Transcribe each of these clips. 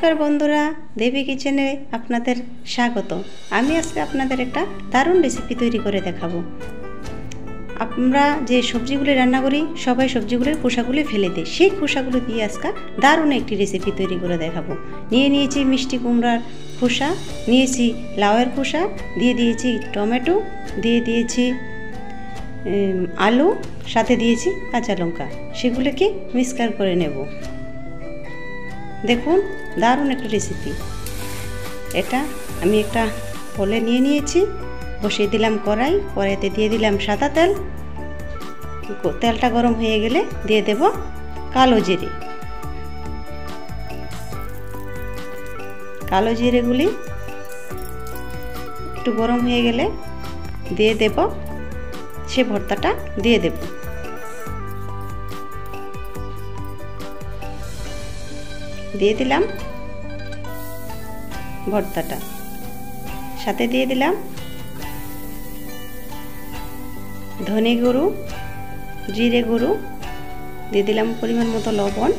নমস্কার বন্ধুরা, দেবী কিচেনে আপনাদের স্বাগত। আমি আজকে আপনাদের একটা দারুণ রেসিপি তৈরি করে দেখাবো। আমরা যে সবজিগুলি রান্না করি সবাই সবজিগুলোর খোসাগুলি ফেলে দিই, সেই খোসাগুলো দিয়ে আজকে দারুণ একটি রেসিপি তৈরি করে দেখাবো। নিয়েছি মিষ্টি কুমড়ার খোসা, নিয়েছি লাউয়ের খোসা, দিয়ে দিয়েছি টমেটো, দিয়ে দিয়েছি আলু, সাথে দিয়েছি কাঁচা লঙ্কা। সেগুলোকে মিক্সচার করে নেব। দেখুন দারুণ একটা রেসিপি। এটা আমি একটা বলে নিয়েছি, বসিয়ে দিলাম কড়াই, কড়াইতে দিয়ে দিলাম সাদা তেল। তেলটা গরম হয়ে গেলে দিয়ে দেব কালো জিরে। কালো জিরেগুলি একটু গরম হয়ে গেলে দিয়ে দেব সে ভর্তাটা দিয়ে দেব। দিয়ে দিলাম ভর্তাটা, সাথে দিয়ে দিলাম ধনে গুঁড়ো, জিরে গুঁড়ো, দিয়ে দিলাম পরিমাণ মতো লবণ,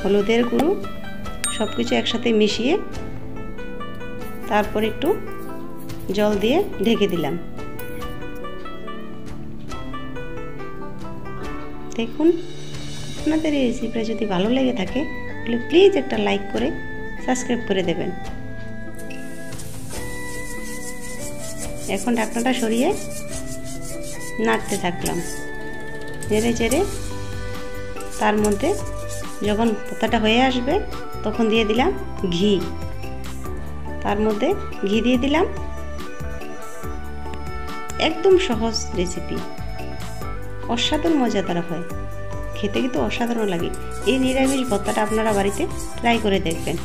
হলুদের গুঁড়ো, সব কিছু একসাথে মিশিয়ে তারপর একটু জল দিয়ে ঢেকে দিলাম। দেখুন, আপনাদের এই রেসিপিটা যদি ভালো লেগে থাকে তাহলে প্লিজ একটা লাইক করে সাবস্ক্রাইব করে দেবেন। এখন ঢাকনাটা সরিয়ে নাড়তে থাকলাম, নেড়ে চেড়ে তার মধ্যে যখন ভর্তাটা হয়ে আসবে তখন দিয়ে দিলাম ঘি। তার মধ্যে ঘি দিয়ে দিলাম। একদম সহজ রেসিপি, অসাধারণ মজাদার হয়, খেতে কিন্তু অসাধারণ লাগে। এই নিরামিষ ভর্তাটা আপনারা বাড়িতে ট্রাই করে দেখবেন।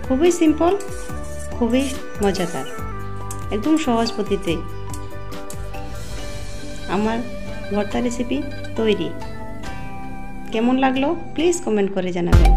খুবই সিম্পল, খুবই মজাদার, একদম সহজ পদ্ধতিতে আমার ভর্তা রেসিপি তৈরি। কেমন লাগলো প্লিজ কমেন্ট করে জানাবেন।